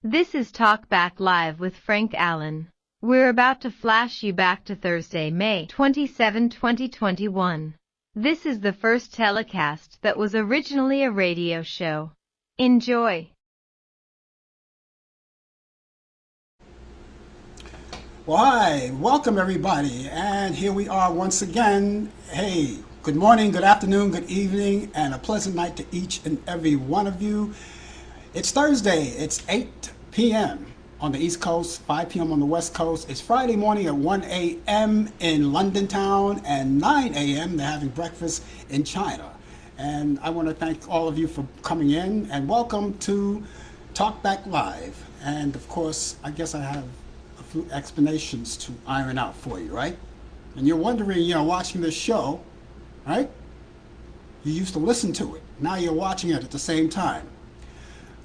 This is Talk Back Live with Frank Allan. We're about to flash you back to Thursday, May 27, 2021. This is the first telecast that was originally a radio show. Enjoy. Well, hi, welcome everybody, and here we are once again. Hey, good morning, good afternoon, good evening, and a pleasant night to each and every one of you. It's Thursday, it's 8 p.m. on the East Coast, 5 p.m. on the West Coast. It's Friday morning at 1 a.m. in London town, and 9 a.m. they're having breakfast in China. And I want to thank all of you for coming in, and welcome to Talk Back Live. And of course, I guess I have a few explanations to iron out for you, right? And you're wondering, watching this show, right? You used to listen to it. Now you're watching it at the same time.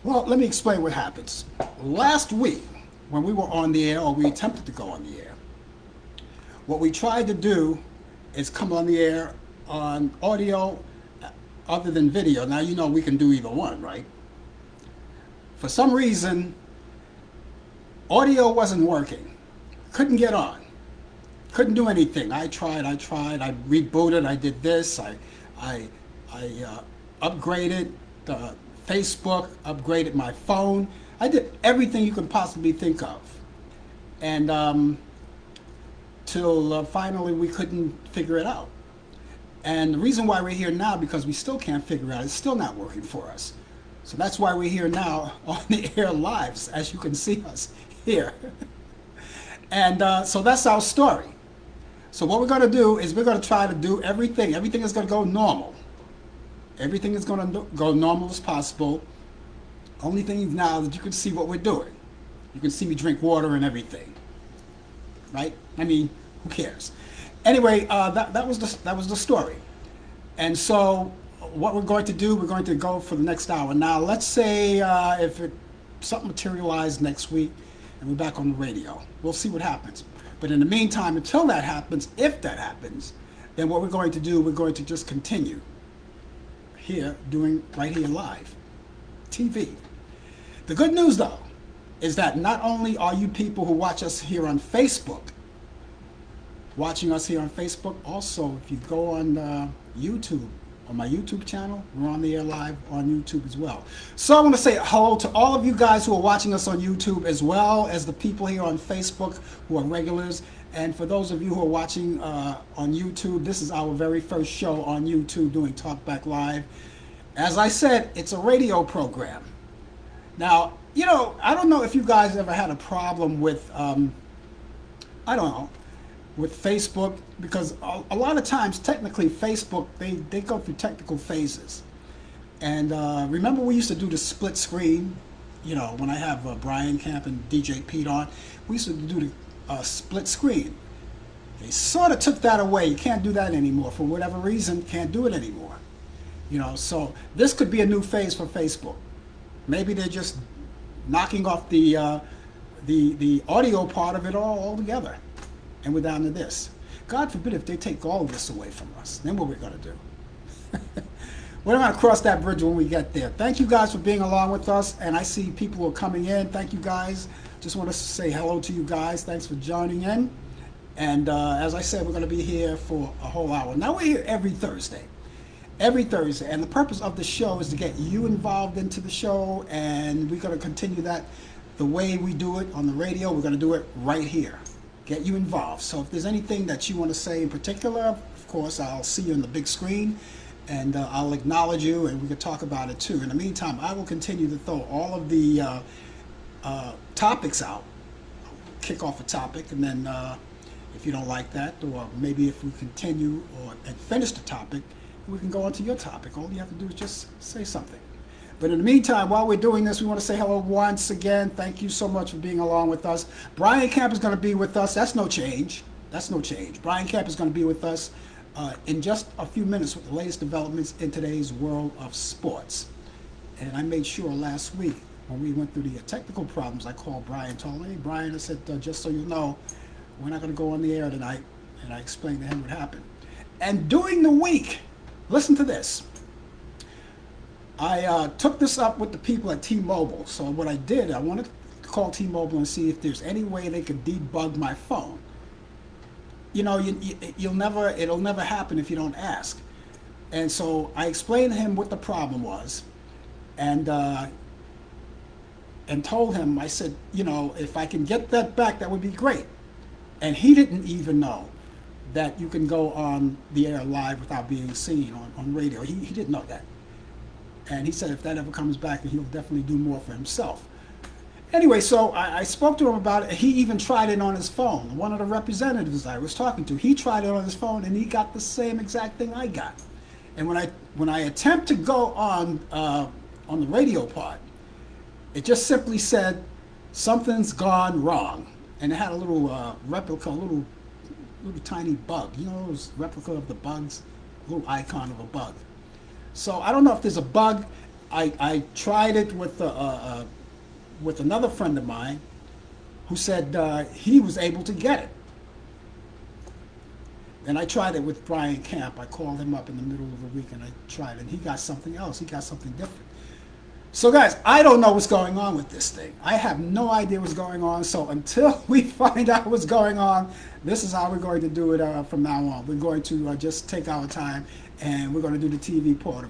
Well, let me explain what happens. Last week, when we were on the air, or we attempted to go on the air, what we tried to do is come on the air on audio other than video. Now, we can do either one, right? For some reason, audio wasn't working. Couldn't get on. Couldn't do anything. I tried. I rebooted. I did this. I upgraded the Facebook, upgraded my phone. I did everything you can possibly think of. And till finally we couldn't figure it out. And the reason why we're here now, because we still can't figure it out, it's still not working for us. So that's why we're here now on the air live, as you can see us here. And so that's our story. So what we're going to do is we're going to try to do everything. Everything is going to go normal. Everything is going to go normal as possible. Only thing now that you can see what we're doing. You can see me drink water and everything, right? I mean, who cares? Anyway, that was the story. And so what we're going to do, we're going to go for the next hour. Now, let's say if something materialized next week and we're back on the radio, we'll see what happens. But in the meantime, until that happens, if that happens, then what we're going to do, we're going to just continue here, doing right here live TV. The good news, though, is that not only are you people who watch us here on Facebook, watching us here on Facebook, also if you go on YouTube, on my YouTube channel, we're on the air live on YouTube as well. So I want to say hello to all of you guys who are watching us on YouTube, as well as the people here on Facebook who are regulars. And for those of you who are watching on YouTube, this is our very first show on YouTube doing Talk Back Live. As I said, it's a radio program. Now, I don't know if you guys ever had a problem with, with Facebook, because a lot of times, technically, Facebook, they go through technical phases. And remember we used to do the split screen, when I have Brian Camp and DJ Pete on, we used to do the split screen. They sort of took that away. You can't do that anymore. For whatever reason, can't do it anymore. So this could be a new phase for Facebook. Maybe they're just knocking off the audio part of it all altogether. And we're down to this. God forbid if they take all of this away from us. Then what we're going to do? We're going to cross that bridge when we get there. Thank you guys for being along with us. And I see people who are coming in. Thank you guys. Just want to say hello to you guys. Thanks for joining in. And as I said, we're going to be here for a whole hour. Now we're here every Thursday. Every Thursday. And the purpose of the show is to get you involved into the show. And we're going to continue that the way we do it on the radio. We're going to do it right here. Get you involved. So if there's anything that you want to say in particular, of course, I'll see you on the big screen. And I'll acknowledge you, and we can talk about it too. In the meantime, I will continue to throw all of the topics out. Kick off a topic, and then if you don't like that, or maybe if we continue and finish the topic, we can go on to your topic. All you have to do is just say something. But in the meantime, while we're doing this, we want to say hello once again. Thank you so much for being along with us. Brian Camp is going to be with us. That's no change. That's no change. Brian Camp is going to be with us in just a few minutes with the latest developments in today's world of sports. And I made sure last week when we went through the technical problems, I called Brian, told him, hey, Brian, I said, just so you know, we're not going to go on the air tonight. And I explained to him what happened. And during the week, listen to this. I took this up with the people at T-Mobile. So what I did, I wanted call T-Mobile and see if there's any way they could debug my phone. You know, it'll never happen if you don't ask. And so I explained to him what the problem was, and told him, I said, you know, if I can get that back, that would be great. And he didn't even know that you can go on the air live without being seen on radio. He didn't know that. And he said if that ever comes back, he'll definitely do more for himself. Anyway, so I spoke to him about it. He even tried it on his phone. One of the representatives I was talking to, he tried it on his phone, and he got the same exact thing I got. And when I attempt to go on the radio part, it just simply said, something's gone wrong. And it had a little replica, a little tiny bug. You know those replica of the bugs? A little icon of a bug. So I don't know if there's a bug. I tried it with another friend of mine who said he was able to get it. And I tried it with Brian Camp. I called him up in the middle of the week and I tried it. And he got something else. He got something different. So guys, I don't know what's going on with this thing. I have no idea what's going on. So until we find out what's going on, this is how we're going to do it from now on. We're going to just take our time and we're going to do the TV part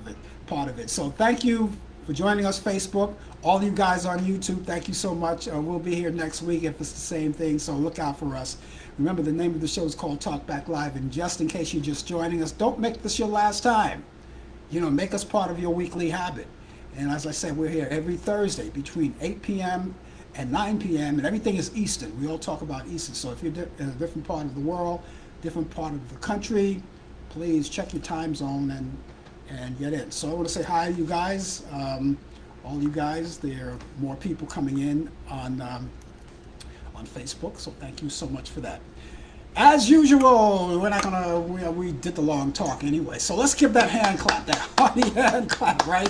of it. So thank you for joining us, Facebook. All you guys on YouTube, thank you so much. We'll be here next week if it's the same thing, so look out for us. Remember, the name of the show is called Talk Back Live, and just in case you're just joining us, don't make this your last time. You know, make us part of your weekly habit. And as I said, we're here every Thursday between 8 p.m. and 9 p.m. and everything is Eastern. We all talk about Eastern. So if you're in a different part of the world, different part of the country, please check your time zone and get in. So I want to say hi to you guys, all you guys. There are more people coming in on Facebook, so thank you so much for that. As usual, we're not gonna, we did the long talk anyway, so let's give that hand clap, that hearty hand clap, right?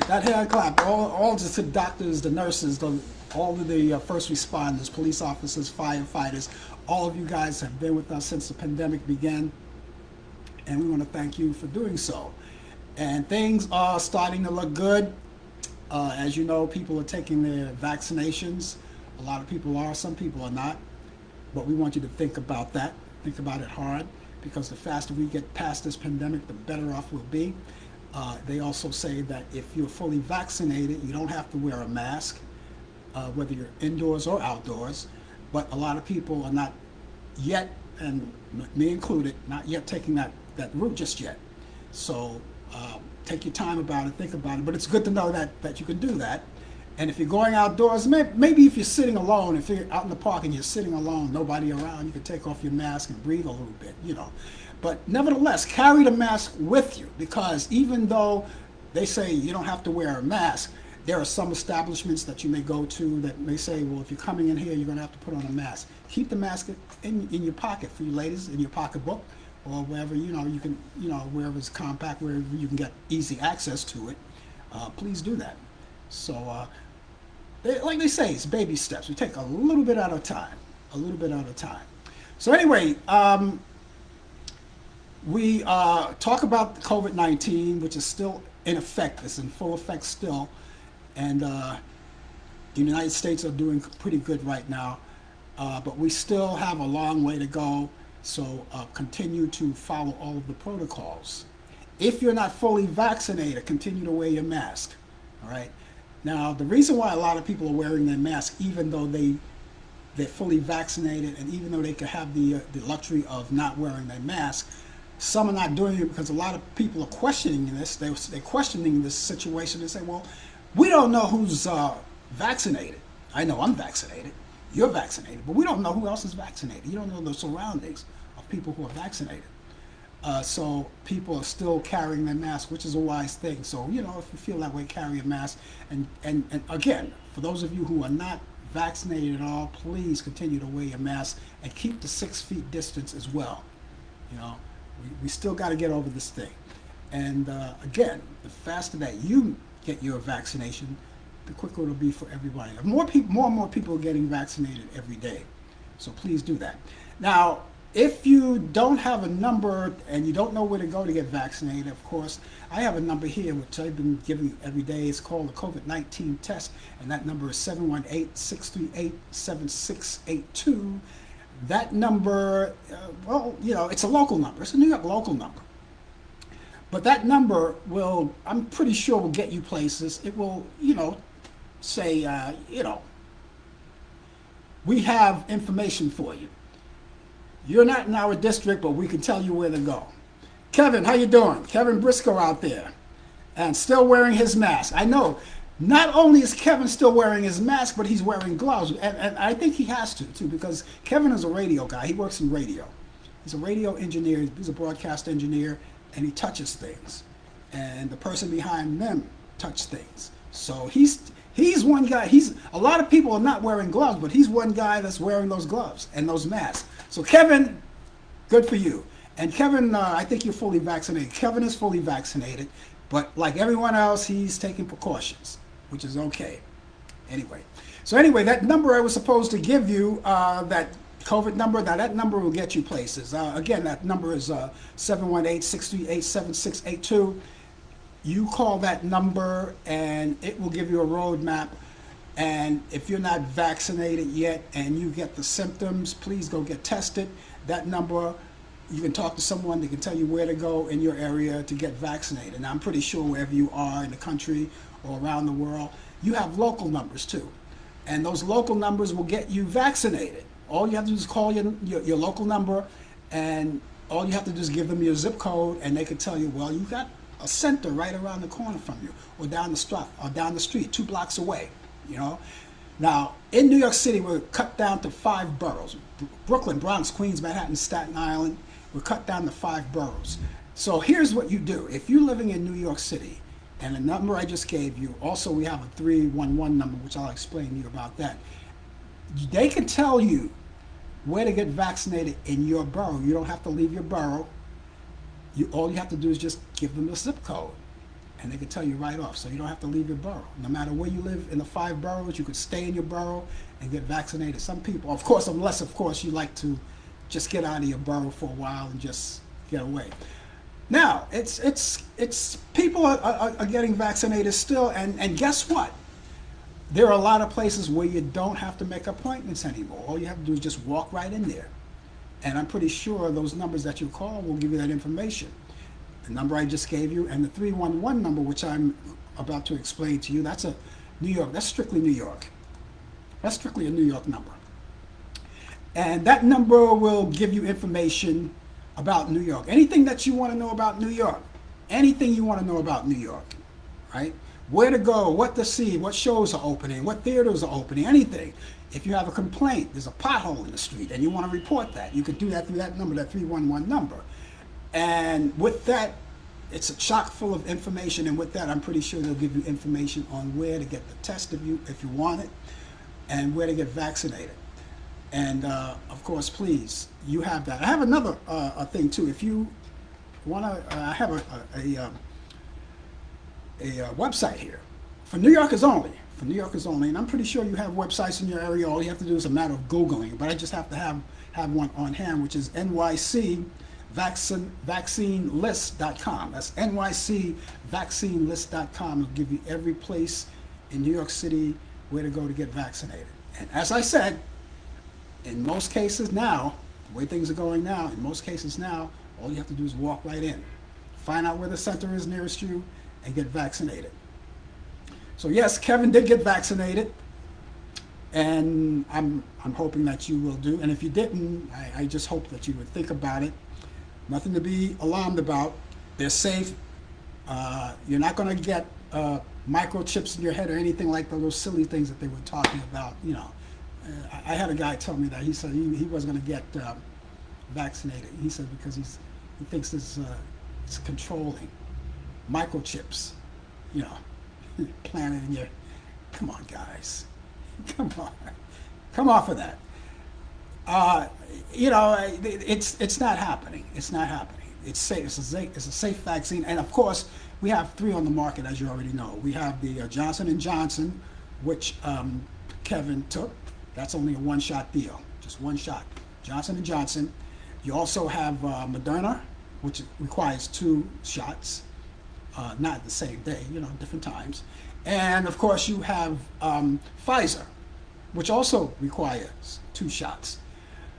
That hand clap, all the doctors, the nurses, all of the first responders, police officers, firefighters, all of you guys have been with us since the pandemic began, and we want to thank you for doing so. And things are starting to look good. As you know, people are taking their vaccinations. A lot of people are, some people are not. But we want you to think about that. Think about it hard, because the faster we get past this pandemic, the better off we'll be. They also say that if you're fully vaccinated, you don't have to wear a mask, whether you're indoors or outdoors. But a lot of people are not yet, and me included, not yet taking that route just yet. So take your time about it, think about it. But it's good to know that you can do that. And if you're going outdoors, maybe if you're sitting alone, if you're out in the park and you're sitting alone, nobody around, you can take off your mask and breathe a little bit, you know. But nevertheless, carry the mask with you, because even though they say you don't have to wear a mask, there are some establishments that you may go to that may say, well, if you're coming in here, you're going to have to put on a mask. Keep the mask in your pocket for you ladies, in your pocketbook, or wherever, you know, you can, you know, wherever it's compact, wherever you can get easy access to it. Please do that. So, like they say, it's baby steps. We take a little bit at a time, a little bit at a time. So anyway, we talk about COVID-19, which is still in effect. It's in full effect still. And the United States are doing pretty good right now. But we still have a long way to go. So continue to follow all of the protocols. If you're not fully vaccinated, continue to wear your mask. All right. Now, the reason why a lot of people are wearing their mask, even though they're fully vaccinated, and even though they could have the luxury of not wearing their mask, some are not doing it because a lot of people are questioning this. They're questioning this situation. They say, well, we don't know who's vaccinated. I know I'm vaccinated. You're vaccinated. But we don't know who else is vaccinated. You don't know the surroundings of people who are vaccinated. So people are still carrying their mask, which is a wise thing. So, you know, if you feel that way, carry a mask. And again, for those of you who are not vaccinated at all, please continue to wear your mask and keep the 6 feet distance as well. You know, we still got to get over this thing. And again, the faster that you get your vaccination, the quicker it'll be for everybody. More and more people are getting vaccinated every day. So please do that. Now, if you don't have a number and you don't know where to go to get vaccinated, of course, I have a number here which I've been giving every day. It's called the COVID-19 test, and that number is 718-638-7682. That number, well, you know, it's a local number. It's a New York local number. But that number will, I'm pretty sure, will get you places. It will, you know, say, you know, we have information for you. You're not in our district, but we can tell you where to go. Kevin, how you doing? Kevin Briscoe out there, and still wearing his mask. I know, not only is Kevin still wearing his mask, but he's wearing gloves. And I think he has to, too, because Kevin is a radio guy. He works in radio. He's a radio engineer. He's a broadcast engineer, and he touches things. And the person behind them touch things. So he's one guy. A lot of people are not wearing gloves, but he's one guy that's wearing those gloves and those masks. So Kevin, good for you. And Kevin, I think you're fully vaccinated. Kevin is fully vaccinated, but like everyone else, he's taking precautions, which is okay. Anyway, that number I was supposed to give you, that COVID number, that number will get you places. Again, that number is 718-638-7682. You call that number and it will give you a roadmap. And if you're not vaccinated yet and you get the symptoms, please go get tested. That number, you can talk to someone that can tell you where to go in your area to get vaccinated. And I'm pretty sure wherever you are in the country or around the world, you have local numbers too. And those local numbers will get you vaccinated. All you have to do is call your local number, and all you have to do is give them your zip code, and they can tell you, well, you got a center right around the corner from you, or down the street, 2 blocks away. You know, now in New York City, we're cut down to 5 boroughs: Brooklyn, Bronx, Queens, Manhattan, Staten Island. We're cut down to 5 boroughs. So here's what you do: if you're living in New York City, and the number I just gave you, also we have a 311 number, which I'll explain to you about that. They can tell you where to get vaccinated in your borough. You don't have to leave your borough. All you have to do is just give them the zip code, and they can tell you right off. So you don't have to leave your borough. No matter where you live in the 5 boroughs, you could stay in your borough and get vaccinated. Some people, of course, unless of course you like to just get out of your borough for a while and just get away. Now, it's people are getting vaccinated still, and guess what? There are a lot of places where you don't have to make appointments anymore. All you have to do is just walk right in there. And I'm pretty sure those numbers that you call will give you that information. The number I just gave you, and the 311 number, which I'm about to explain to you, that's a New York, that's strictly New York. That's strictly a New York number. And that number will give you information about New York. Anything that you want to know about New York. Anything you want to know about New York, right? Where to go, what to see, what shows are opening, what theaters are opening, anything. If you have a complaint, there's a pothole in the street, and you want to report that, you could do that through that number, that 311 number. And with that, it's a chock full of information, and with that, I'm pretty sure they'll give you information on where to get the test if you want it, and where to get vaccinated. And of course, please, you have that. I have another thing too. If you want to, I have a website here for New Yorkers only. For New Yorkers only, and I'm pretty sure you have websites in your area. All you have to do is a matter of Googling, but I just have to have one on hand, which is nycvaccinelist.com. That's nycvaccinelist.com. It'll give you every place in New York City where to go to get vaccinated. And as I said, in most cases now, the way things are going now, in most cases now, all you have to do is walk right in, find out where the center is nearest you, and get vaccinated. So yes, Kevin did get vaccinated, and I'm hoping that you will do. And if you didn't, I just hope that you would think about it. Nothing to be alarmed about. They're safe. You're not going to get microchips in your head or anything like those silly things that they were talking about. You know, I had a guy tell me that he said he wasn't going to get vaccinated. He said because he thinks it's controlling microchips. You know. Planted in your, come on guys, come off of that. You know, it's not happening. It's not happening. It's safe. It's a safe vaccine, and of course we have 3 on the market, as you already know. We have the Johnson & Johnson, which Kevin took. That's only a 1-shot deal, just 1 shot. Johnson & Johnson. You also have Moderna, which requires 2 shots, not the same day, different times. And of course, you have Pfizer, which also requires 2 shots.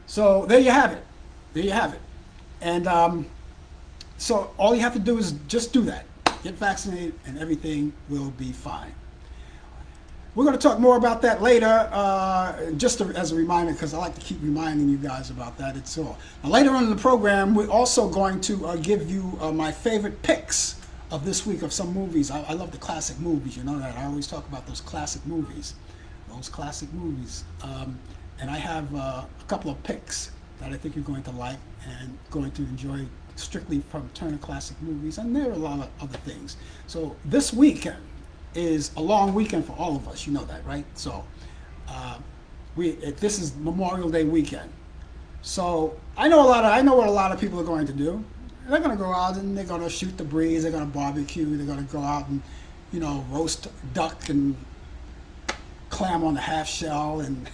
So there you have it. There you have it. And so all you have to do is just do that. Get vaccinated, and everything will be fine. We're going to talk more about that later, just as a reminder, because I like to keep reminding you guys about that. It's all. Now, later on in the program, we're also going to give you my favorite picks of this week of some movies. I love the classic movies, you know that. I always talk about those classic movies. And I have a couple of picks that I think you're going to like and going to enjoy strictly from Turner Classic Movies. And there are a lot of other things. So this weekend is a long weekend for all of us. You know that, right? So this is Memorial Day weekend. So I know what a lot of people are going to do. They're going to go out and they're going to shoot the breeze. They're going to barbecue. They're going to go out and, roast duck and clam on the half shell and,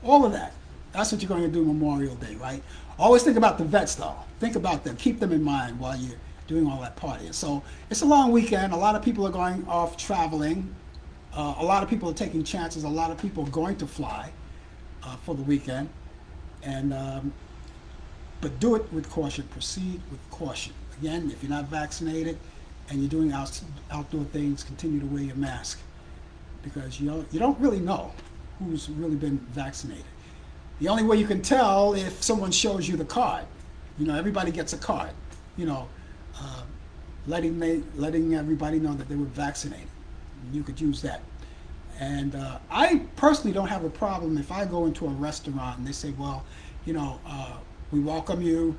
all of that. That's what you're going to do Memorial Day, right? Always think about the vets, though. Think about them. Keep them in mind while you're doing all that partying. So it's a long weekend. A lot of people are going off traveling. A lot of people are taking chances. A lot of people are going to fly for the weekend. But do it with caution. Proceed with caution. Again, if you're not vaccinated and you're doing outdoor things, continue to wear your mask, because you don't really know who's really been vaccinated. The only way you can tell if someone shows you the card. Everybody gets a card. Letting everybody know that they were vaccinated. You could use that. And I personally don't have a problem if I go into a restaurant and they say, well, we welcome you,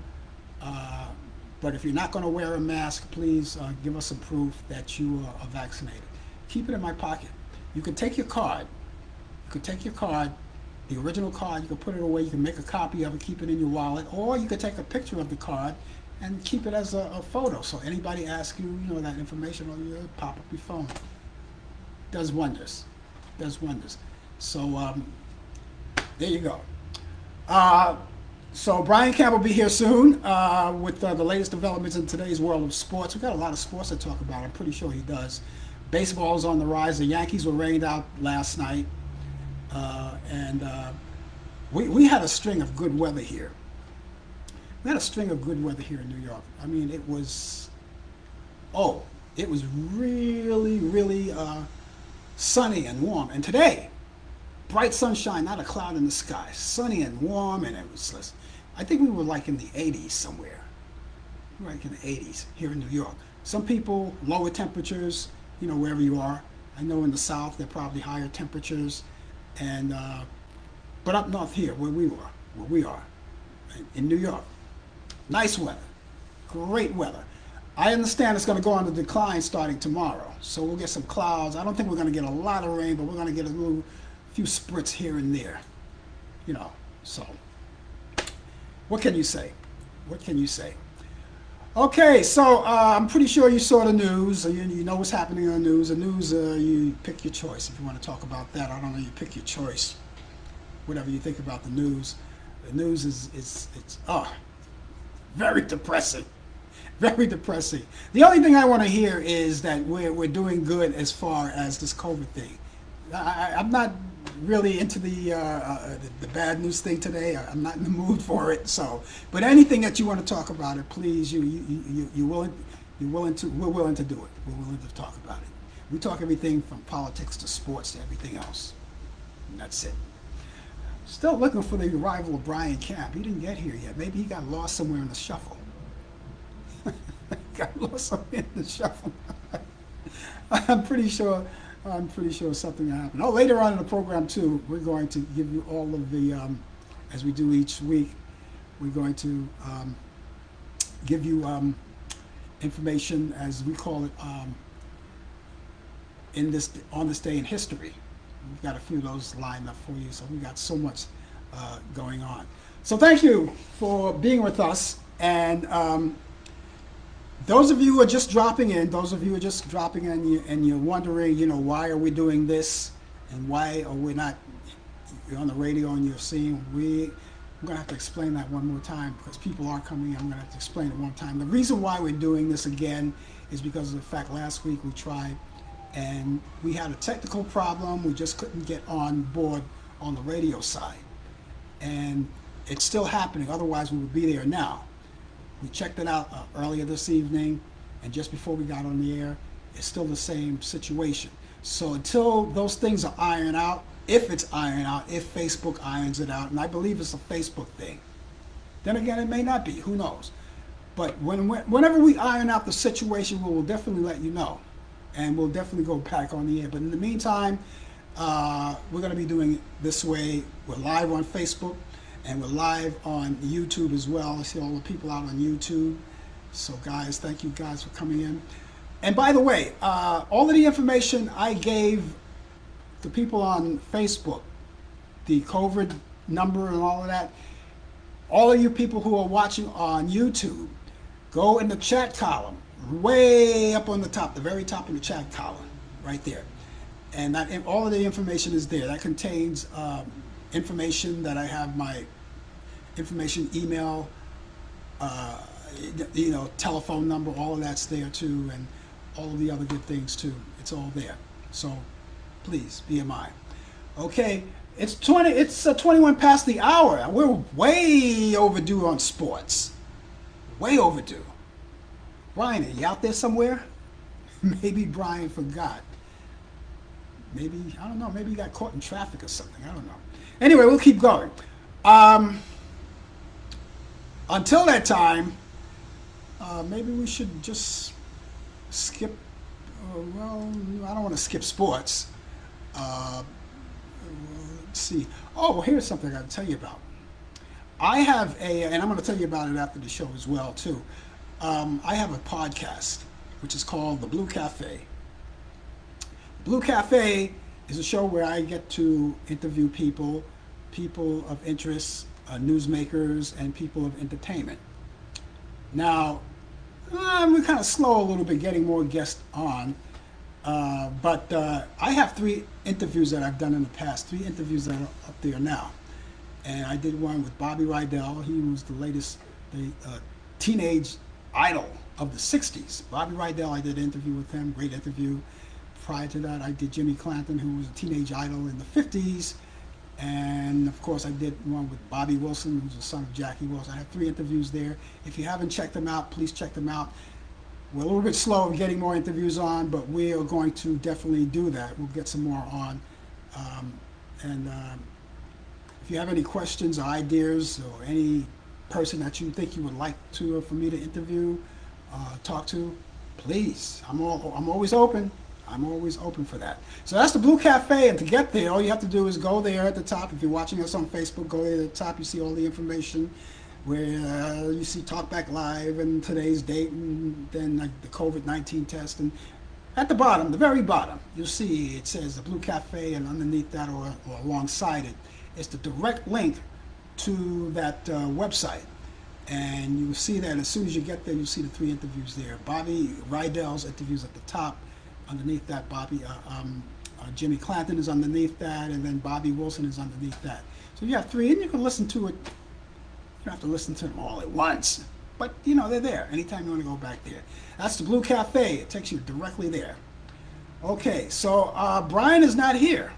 but if you're not going to wear a mask, please give us some proof that you are vaccinated. Keep it in my pocket. You can take your card. The original card, you can put it away, you can make a copy of it, keep it in your wallet, or you could take a picture of the card and keep it as a photo. So anybody asks you, that information, or you pop up your phone. Does wonders. So there you go. So Brian Campbell will be here soon with the latest developments in today's world of sports. We've got a lot of sports to talk about. I'm pretty sure he does. Baseball's on the rise. The Yankees were rained out last night. We had a string of good weather here. We had a string of good weather here in New York. I mean, it was really, really sunny and warm. And today, bright sunshine, not a cloud in the sky. Sunny and warm, and it was, I think we were like in the 80s somewhere. Like in the 80s here in New York. Some people, lower temperatures, wherever you are. I know in the South, they're probably higher temperatures. And but up north here, where we are, in New York, nice weather, great weather. I understand it's going to go on the decline starting tomorrow, so we'll get some clouds. I don't think we're going to get a lot of rain, but we're going to get a few spritz here and there, So, what can you say? Okay, so I'm pretty sure you saw the news. You know what's happening in the news. The news, you pick your choice. If you want to talk about that, I don't know, you pick your choice. Whatever you think about the news. The news it's very depressing. Very depressing. The only thing I want to hear is that we're doing good as far as this COVID thing. I'm not really into the bad news thing today. I'm not in the mood for it. So, but anything that you want to talk about it, please, we're willing to do it. We're willing to talk about it. We talk everything from politics to sports to everything else. And that's it. Still looking for the arrival of Brian Camp. He didn't get here yet. Maybe he got lost somewhere in the shuffle. I'm pretty sure something happened. Oh, later on in the program too, we're going to give you all of the, as we do each week, we're going to give you information, as we call it, on this day in history. We've got a few of those lined up for you, so we got so much going on. So thank you for being with us, and those of you who are just dropping in, and you're wondering, why are we doing this, and why are we not, you're on the radio and you're seeing, I'm going to have to explain that one more time because people are coming in. I'm going to have to explain it one time. The reason why we're doing this again is because of the fact last week we tried and we had a technical problem. We just couldn't get on board on the radio side. And it's still happening. Otherwise, we would be there now. We checked it out earlier this evening, and just before we got on the air, it's still the same situation. So until those things are ironed out, if it's ironed out, if Facebook irons it out, and I believe it's a Facebook thing, then again, it may not be. Who knows? But whenever we iron out the situation, we will definitely let you know, and we'll definitely go back on the air. But in the meantime, we're going to be doing it this way. We're live on Facebook, and we're live on YouTube as well. I see all the people out on YouTube. So guys, thank you guys for coming in. And by the way, all of the information I gave the people on Facebook, the COVID number and all of that, all of you people who are watching on YouTube, go in the chat column, way up on the top, the very top of the chat column, right there. And that all of the information is there. That contains information that I have my information, email, telephone number, all of that's there too, and all of the other good things too. It's all there. So please be in mind. Okay, it's 21 past the hour, and we're way overdue on sports. Way overdue. Brian, are you out there somewhere? Maybe Brian forgot. Maybe, I don't know, maybe he got caught in traffic or something. I don't know. Anyway, we'll keep going. Until that time, maybe we should just skip, well, I don't want to skip sports. Let's see. Oh, well, here's something I got to tell you about. I have and I'm going to tell you about it after the show as well, too. I have a podcast, which is called The Blue Cafe. Blue Cafe is a show where I get to interview people of interest, newsmakers, and people of entertainment. Now, we're kind of slow a little bit getting more guests on, but I have 3 interviews that I've done in the past, 3 interviews that are up there now. And I did one with Bobby Rydell. He was the latest teenage idol of the 60s. Bobby Rydell, I did an interview with him, great interview. Prior to that, I did Jimmy Clanton, who was a teenage idol in the 50s. And of course, I did one with Bobby Wilson, who's the son of Jackie Wilson. I have 3 interviews there. If you haven't checked them out, please check them out. We're a little bit slow in getting more interviews on, but we are going to definitely do that. We'll get some more on. If you have any questions or ideas or any person that you think you would like to for me to interview, talk to, please. I'm always open. I'm always open for that. So that's the Blue Cafe, and to get there, all you have to do is go there at the top. If you're watching us on Facebook, go there at the top. You see all the information where you see Talkback Live and today's date, and then like the COVID-19 test. And at the bottom, the very bottom, you'll see it says the Blue Cafe, and underneath that or alongside it, it's the direct link to that website. And you'll see that as soon as you get there, you'll see the 3 interviews there. Bobby Rydell's interviews at the top. Underneath that, Jimmy Clanton is underneath that, and then Bobby Wilson is underneath that. So you have 3, and you can listen to it. You don't have to listen to them all at once, but they're there anytime you want to go back there. That's the Blue Cafe. It takes you directly there. Okay, so Brian is not here.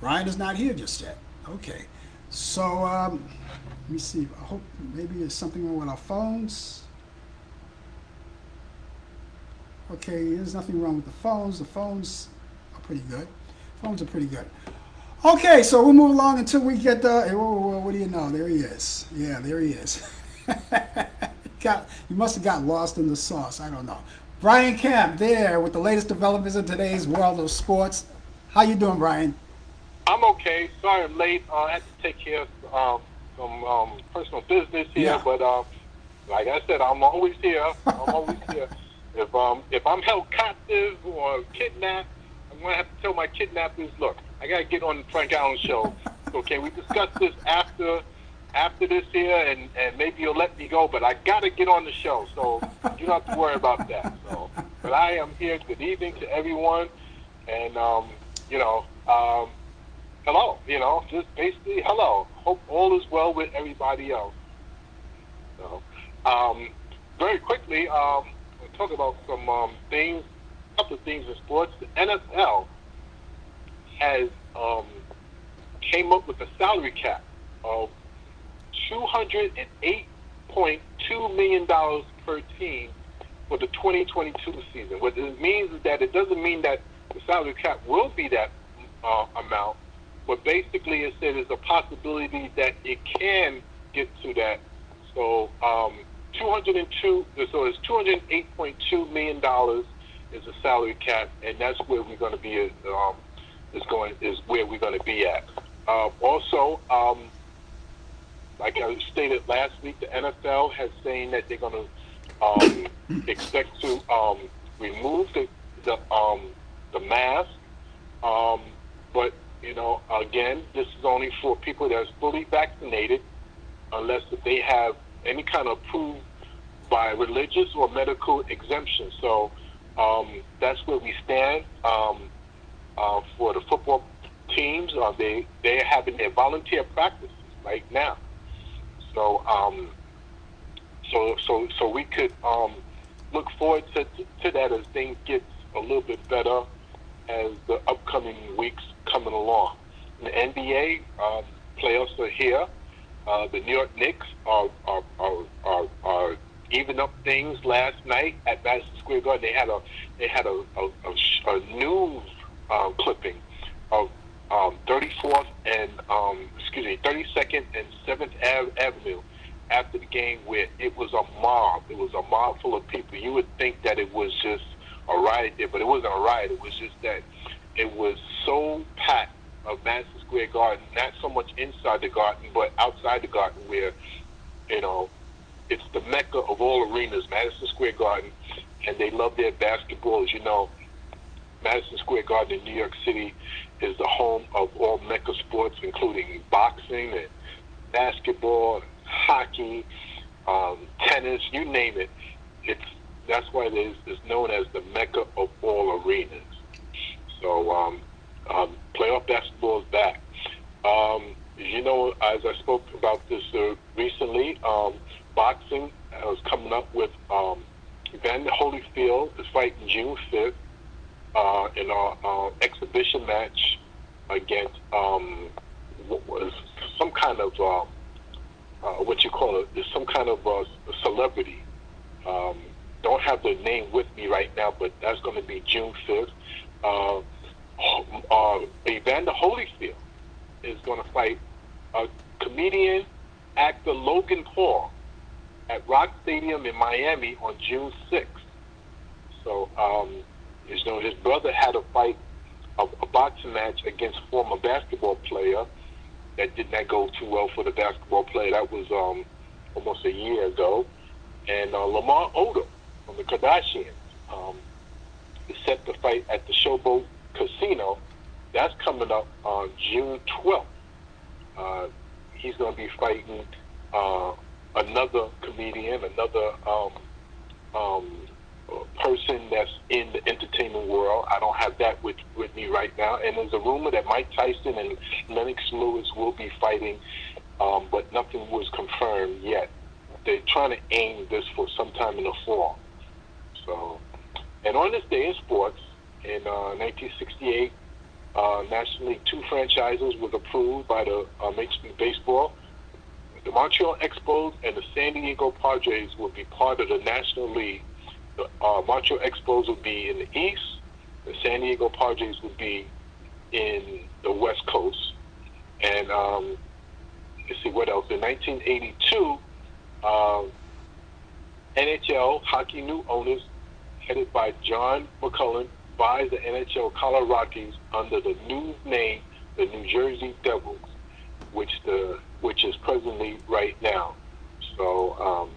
Brian is not here just yet. Okay, so let me see. I hope maybe there's something wrong with our phones. Okay, there's nothing wrong with the phones. The phones are pretty good. Phones are pretty good. Okay, so we'll move along until we get what do you know? There he is. Yeah, there he is. You must have got lost in the sauce. I don't know. Brian Camp there with the latest developments in today's world of sports. How you doing, Brian? I'm okay. Sorry I'm late. I had to take care of some personal business here, Yeah. but like I said, I'm always here. I'm always here. If I'm held captive or kidnapped, I'm gonna have to tell my kidnappers, look, I gotta get on the Frank Allan show. So can we discuss this after this here, and maybe you'll let me go, but I gotta get on the show, so you don't have to worry about that. So, but I am here. Good evening to everyone, and hello. Just basically hello. hope all is well with everybody else. So, very quickly, we'll talk about some things, a couple of things in sports. The NFL has came up with a salary cap of $208.2 million per team for the 2022 season. What it means is that it doesn't mean that the salary cap will be that amount, but basically it said there's a possibility that it can get to that. So so it's $208.2 million is the salary cap, and that's where we're going to be. Is where we're going to be at. Also, like I stated last week, the NFL has saying that they're going to expect to remove the mask. But again, this is only for people that's fully vaccinated, unless if they have any kind of approved by religious or medical exemption. So that's where we stand for the football teams. They're having their volunteer practices right now. So so we could look forward to that as things get a little bit better as the upcoming weeks coming along. In the NBA, playoffs are here. The New York Knicks are even up things last night at Madison Square Garden. They had a news clipping of 34th and 32nd and 7th Avenue after the game, where it was a mob. It was a mob full of people. You would think that it was just a riot there, but it wasn't a riot. It was just that it was so packed of Madison Square Garden, not so much inside the garden, but outside the garden, where it's the mecca of all arenas, Madison Square Garden, and they love their basketball. As you know, Madison Square Garden in New York City is the home of all mecca sports, including boxing and basketball, hockey, tennis, you name it. That's why it's known as the mecca of all arenas. So playoff basketball is back. As I spoke about this recently, boxing was coming up with Evander Holyfield is fighting June 5th in our exhibition match against what was some kind of some kind of celebrity. Don't have the name with me right now, but that's going to be June 5th. Evander Holyfield is going to fight comedian, actor Logan Paul at Rock Stadium in Miami on June 6th. So, his brother had a boxing match against former basketball player that did not go too well for the basketball player. That was almost a year ago. And Lamar Odom from the Kardashians is set to fight at the Showboat Casino. That's coming up on June 12th. He's going to be fighting another comedian, another person that's in the entertainment world. I don't have that with me right now. And there's a rumor that Mike Tyson and Lennox Lewis will be fighting, but nothing was confirmed yet. They're trying to aim this for sometime in the fall. So, and on this day in sports, in 1968, National League 2 franchises was approved by the Major League Baseball. The Montreal Expos and the San Diego Padres will be part of the National League. The Montreal Expos will be in the East. The San Diego Padres will be in the West Coast. And let's see what else. In 1982, NHL hockey new owners, headed by John McCullough, buys the NHL Colorado Rockies under the new name, the New Jersey Devils, which is presently right now. So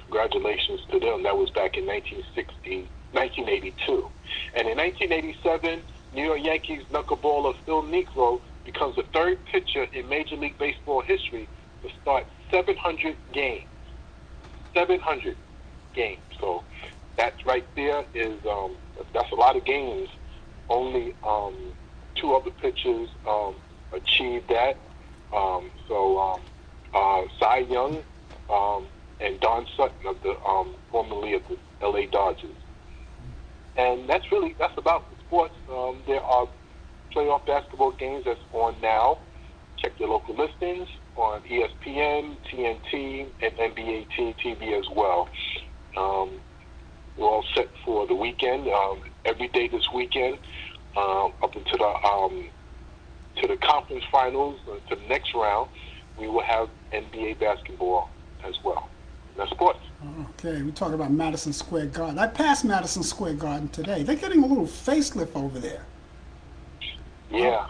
congratulations to them. That was back in 1982. And in 1987, New York Yankees knuckleballer Phil Niekro becomes the third pitcher in Major League Baseball history to start 700 games. 700 games. So that right there is that's a lot of games. Only two other pitchers achieved that. Cy Young and Don Sutton of the formerly of the L.A. Dodgers. And that's about the sports. There are playoff basketball games that's on now. Check your local listings on ESPN, TNT, and NBA TV as well. We're all set for the weekend. Every day this weekend, up into the conference finals, to the next round, we will have NBA basketball as well. That's sports. Okay, we're talking about Madison Square Garden. I passed Madison Square Garden today. They're getting a little facelift over there. Yeah,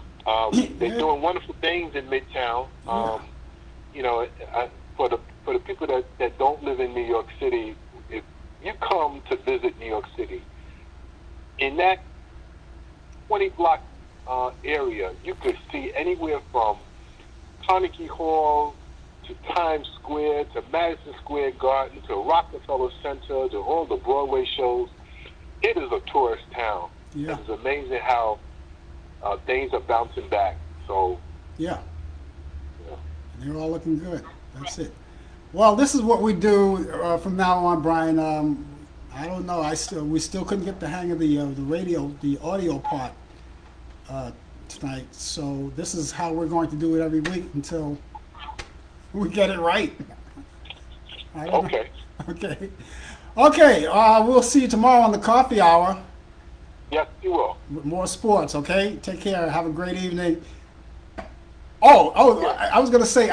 they're doing wonderful things in Midtown. For the people that don't live in New York City, if you come to visit New York City, in that 20-block area, you could see anywhere from Carnegie Hall to Times Square to Madison Square Garden to Rockefeller Center to all the Broadway shows. It is a tourist town. Yeah. It's amazing how things are bouncing back. So yeah. They're all looking good. That's it. Well, this is what we do from now on, Brian. I don't know. We still couldn't get the hang of the audio part tonight. So this is how we're going to do it every week until we get it right. Okay. Okay. Okay. We'll see you tomorrow on the coffee hour. Yes, you will. With more sports. Okay. Take care. Have a great evening. I was gonna say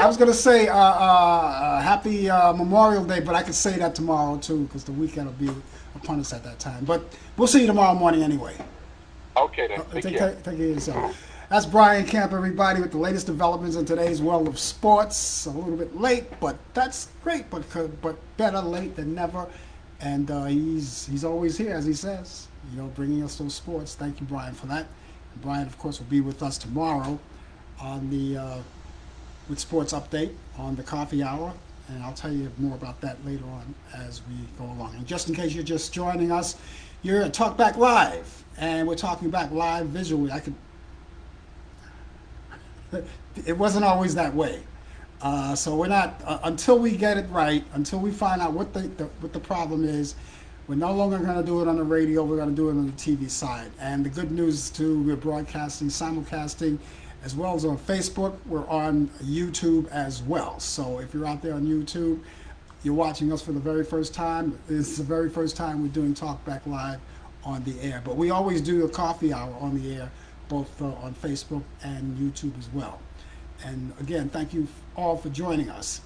happy Memorial Day, but I could say that tomorrow too because the weekend will be upon us at that time. But we'll see you tomorrow morning anyway. Okay then. Take care of yourself. That's Brian Camp, everybody, with the latest developments in today's world of sports. A little bit late, but that's great. But better late than never. And he's always here, as he says, bringing us those sports. Thank you, Brian, for that. And Brian, of course, will be with us tomorrow on the with Sports Update on the coffee hour, and I'll tell you more about that later on as we go along. And just in case you're just joining us, you're at Talkback Live, and we're talking back live visually. It wasn't always that way, so we're not until we get it right, until we find out what the problem is. We're no longer going to do it on the radio. We're going to do it on the TV side. And the good news too, we're broadcasting, simulcasting, as well as on Facebook. We're on YouTube as well. So if you're out there on YouTube, you're watching us for the very first time. This is the very first time we're doing Talkback Live on the air. But we always do a coffee hour on the air, both on Facebook and YouTube as well. And again, thank you all for joining us.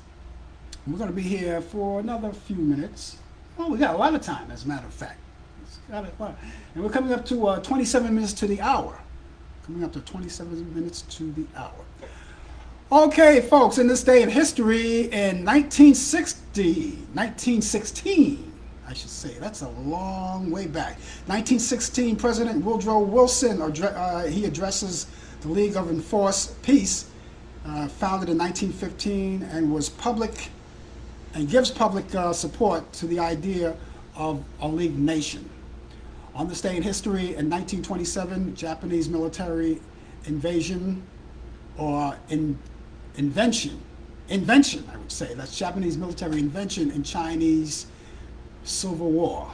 We're going to be here for another few minutes. Well, we got a lot of time, as a matter of fact. And we're coming up to 27 minutes to the hour. Coming up to 27 minutes to the hour. Okay, folks, in this day in history, in 1916, I should say, that's a long way back. 1916, President Woodrow Wilson, he addresses the League of Enforced Peace, founded in 1915, and was public, and gives public support to the idea of a league nation. On this day in history, in 1927, Japanese military invasion, or invention, I would say. That's Japanese military invention in Chinese Civil War.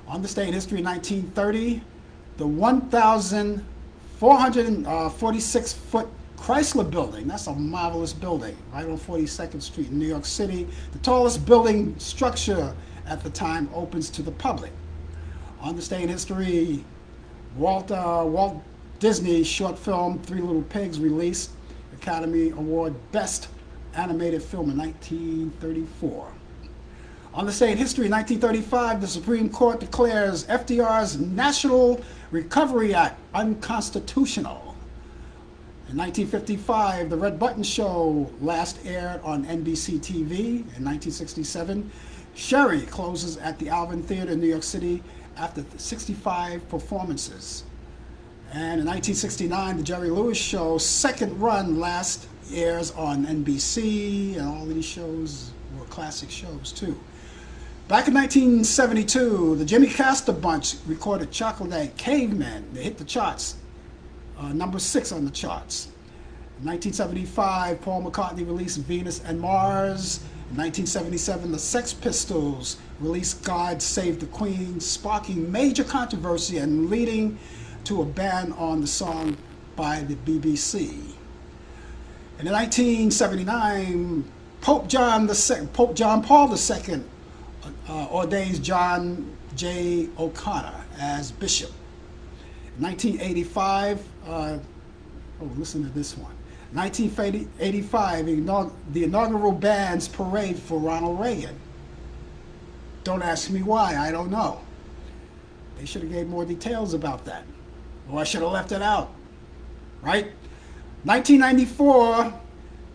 On this day in history, 1930, the 1,446-foot Chrysler Building, that's a marvelous building, right on 42nd Street in New York City. The tallest building structure at the time opens to the public. On this day in history, Walt Disney short film Three Little Pigs released, Academy Award Best Animated Film in 1934. On this day in history, 1935, the Supreme Court declares FDR's National Recovery Act unconstitutional. In 1955, the Red Button Show last aired on NBC TV. In 1967, Sherry closes at the Alvin Theater in New York City after 65 performances. And in 1969, the Jerry Lewis Show's second run last airs on NBC, and all of these shows were classic shows too. Back in 1972, the Jimmy Castor Bunch recorded Chocolate Caveman. They hit the charts, number 6 on the charts. In 1975, Paul McCartney released Venus and Mars. In 1977, the Sex Pistols released God Save the Queen, sparking major controversy and leading to a ban on the song by the BBC. And in 1979, Pope John Paul II ordains John J. O'Connor as bishop. In 1985, listen to this one. 1985, the inaugural band's parade for Ronald Reagan. Don't ask me why, I don't know. They should have gave more details about that. Or I should have left it out, right? 1994,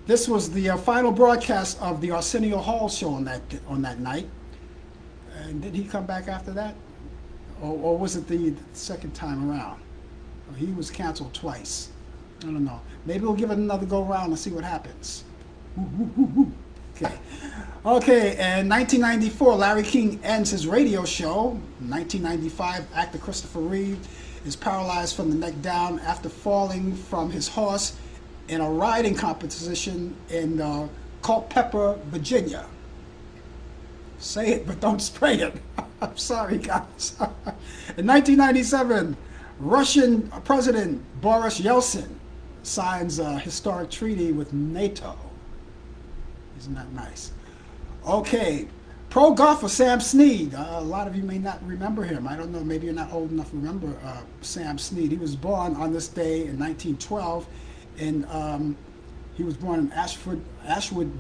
this was the final broadcast of the Arsenio Hall show on that night. And did he come back after that? Or was it the second time around? He was canceled twice. I don't know. Maybe we'll give it another go around and see what happens. Okay. Okay, in 1994, Larry King ends his radio show. In 1995, actor Christopher Reeve is paralyzed from the neck down after falling from his horse in a riding competition in Culpeper, Virginia. Say it, but don't spray it. I'm sorry, guys. In 1997, Russian President Boris Yeltsin signs a historic treaty with NATO. Isn't that nice? Okay, pro golfer Sam Snead. A lot of you may not remember him. I don't know, maybe you're not old enough to remember Sam Snead. He was born on this day in 1912, and he was born in Ashwood,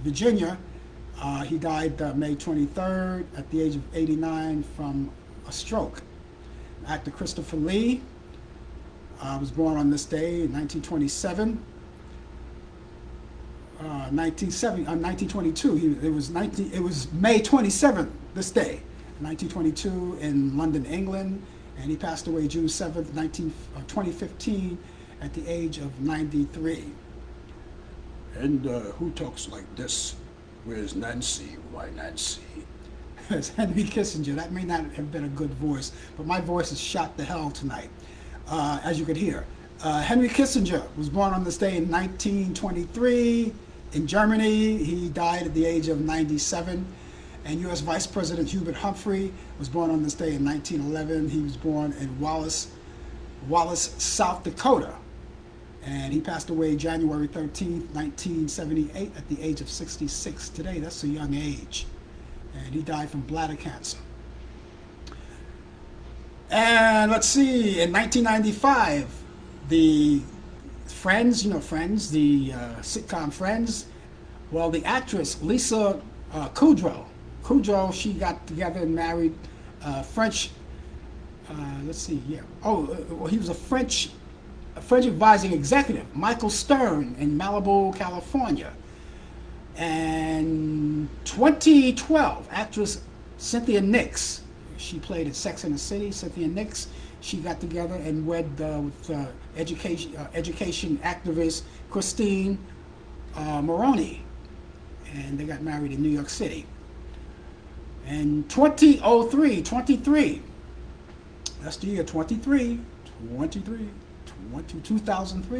Virginia. He died May 23rd at the age of 89 from a stroke. Actor Christopher Lee was born on this day in 1927. 1922. It was May 27th this day, 1922 in London, England, and he passed away June 7th, 2015, at the age of 93. And who talks like this? Where's Nancy? Why Nancy? It's Henry Kissinger. That may not have been a good voice, but my voice is shot to hell tonight, as you could hear. Henry Kissinger was born on this day in 1923 in Germany. He died at the age of 97. And U.S. Vice President Hubert Humphrey was born on this day in 1911. He was born in Wallace, South Dakota. And he passed away January 13th, 1978 at the age of 66 today. That's a young age. And he died from bladder cancer. And let's see, in 1995, the Friends, Friends, the sitcom Friends, well, the actress Lisa Kudrow, she got together and married French, let's see, yeah. Well, he was a French advising executive, Michael Stern, in Malibu, California. And 2012, actress Cynthia Nix, she played in Sex and the City. Cynthia Nix, she got together and wed with education activist Christine Moroney, and they got married in New York City. And 2003, that's the year 2003,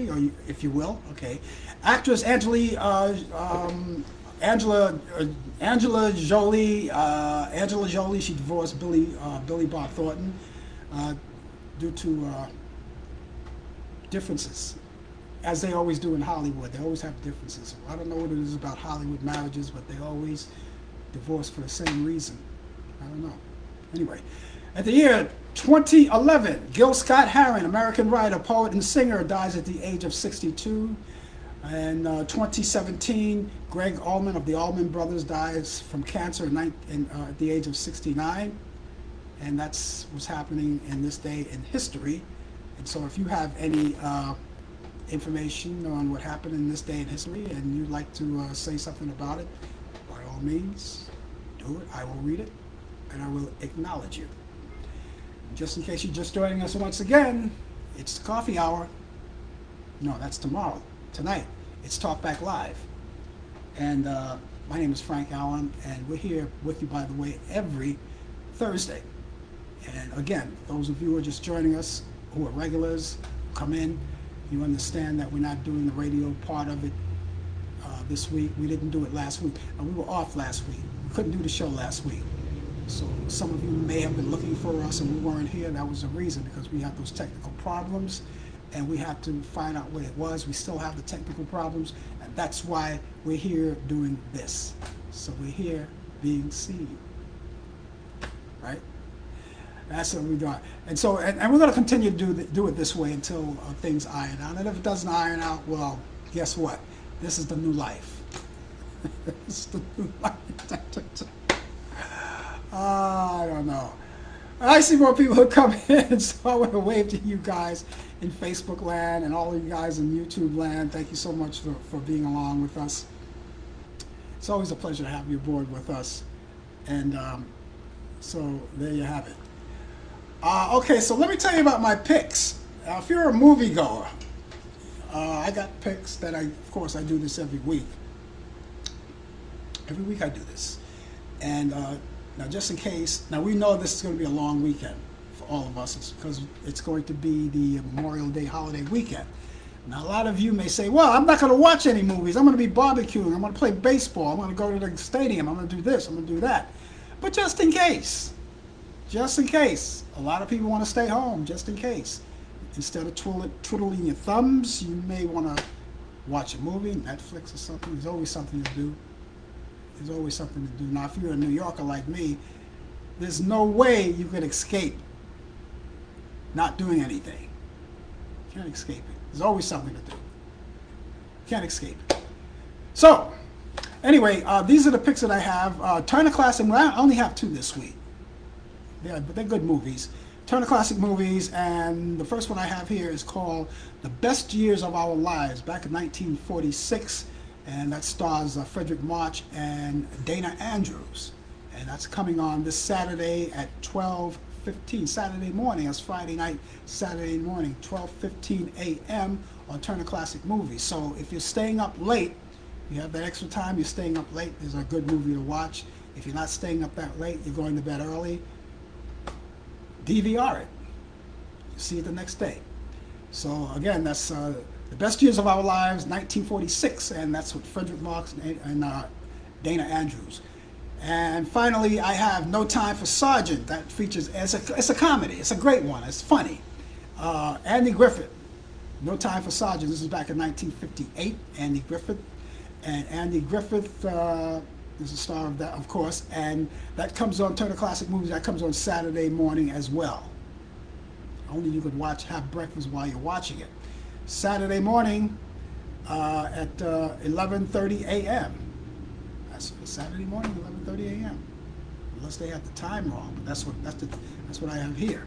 or if you will, okay. Actress Angela Jolie, she divorced Billy Bob Thornton due to differences, as they always do in Hollywood. They always have differences. I don't know what it is about Hollywood marriages, but they always divorce for the same reason. I don't know. Anyway, at the year 2011, Gil Scott-Heron, American writer, poet, and singer, dies at the age of 62. And 2017, Greg Allman of the Allman Brothers dies from cancer at the age of 69. And that's what's happening in this day in history. And so if you have any information on what happened in this day in history and you'd like to say something about it, by all means, do it. I will read it and I will acknowledge you. Just in case you're just joining us once again, it's coffee hour. No, that's tomorrow. Tonight, it's Talk Back Live. And my name is Frank Allan, and we're here with you, by the way, every Thursday. And again, those of you who are just joining us, who are regulars, come in, You understand that we're not doing the radio part of it this week. We didn't do it last week. We were off last week. We couldn't do the show last week. So some of you may have been looking for us and we weren't here. That was the reason, because we had those technical problems and we had to find out what it was. We still have the technical problems, and that's why we're here doing this. So we're here being seen, right? That's what we're doing. And so, and we're going to continue to do it this way until things iron out. And if it doesn't iron out, well, guess what? This is the new life. This is the new life. I don't know. I see more people who come in, so I want to wave to you guys in Facebook land and all of you guys in YouTube land. Thank you so much for being along with us. It's always a pleasure to have you aboard with us. And so there you have it. Okay, so let me tell you about my picks. If you're a moviegoer, I got picks that of course I do this every week. Every week I do this. And now just in case, now we know this is going to be a long weekend for all of us. Because it's going to be the Memorial Day holiday weekend. Now a lot of you may say, well, I'm not going to watch any movies. I'm going to be barbecuing. I'm going to play baseball. I'm going to go to the stadium. I'm going to do this. I'm going to do that. But just in case, a lot of people want to stay home, just in case. Instead of twiddling your thumbs, you may want to watch a movie, Netflix or something. There's always something to do. There's always something to do. Now, if you're a New Yorker like me, there's no way you could escape not doing anything. You can't escape it. There's always something to do. You can't escape it. So, anyway, these are the picks that I have. Turner Classic, I only have 2 this week. But they're good movies. Turner Classic Movies, and the first one I have here is called The Best Years of Our Lives, back in 1946. And that stars Frederick March and Dana Andrews. And that's coming on this Saturday at 12:15, Saturday morning. That's Friday night, Saturday morning, 12:15 a.m. on Turner Classic Movies. So if you're staying up late, you have that extra time, you're staying up late, there's a good movie to watch. If you're not staying up that late, you're going to bed early, DVR it. You see it the next day. So again, that's The Best Years of Our Lives, 1946, and that's with Frederick Marx and Dana Andrews. And finally, I have No Time for Sergeant. That features, it's a comedy. It's a great one. It's funny. Andy Griffith, No Time for Sergeant. This is back in 1958. Andy Griffith. And Andy Griffith is the star of that, of course. And that comes on Turner Classic Movies. That comes on Saturday morning as well. Only you could have breakfast while you're watching it. Saturday morning at 11:30 a.m. That's Saturday morning, 11:30 a.m. Unless they have the time wrong, but that's what I have here.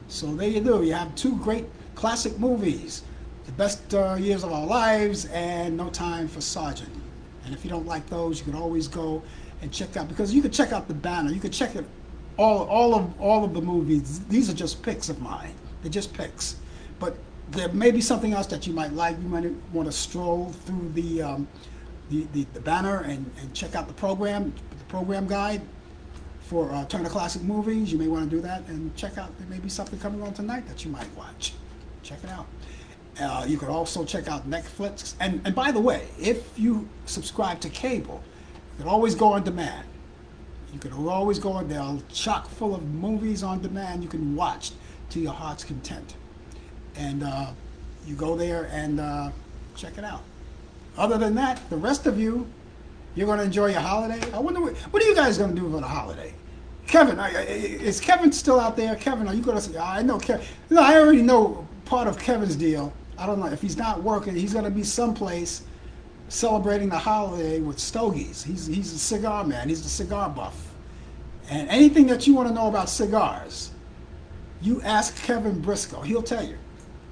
So there you do. You have 2 great classic movies: The Best Years of Our Lives and No Time for Sergeant. And if you don't like those, you can always go and check out, because you can check out the banner. You can check it all of the movies. These are just picks of mine. They're just picks, but there may be something else that you might like. You might want to stroll through the banner and check out the program guide for Turner Classic Movies. You may want to do that and check out, there may be something coming on tonight that you might watch. Check it out. You could also check out Netflix. And by the way, if you subscribe to cable, you can always go on demand. You can always go on, they're chock full of movies on demand you can watch to your heart's content. And you go there and check it out. Other than that, the rest of you, you're going to enjoy your holiday. I wonder, what are you guys going to do for the holiday? Kevin, is Kevin still out there? Kevin, are you going to say, I know Kevin. No, I already know part of Kevin's deal. I don't know, if he's not working, he's going to be someplace celebrating the holiday with stogies. He's a cigar man. He's a cigar buff. And anything that you want to know about cigars, you ask Kevin Briscoe. He'll tell you.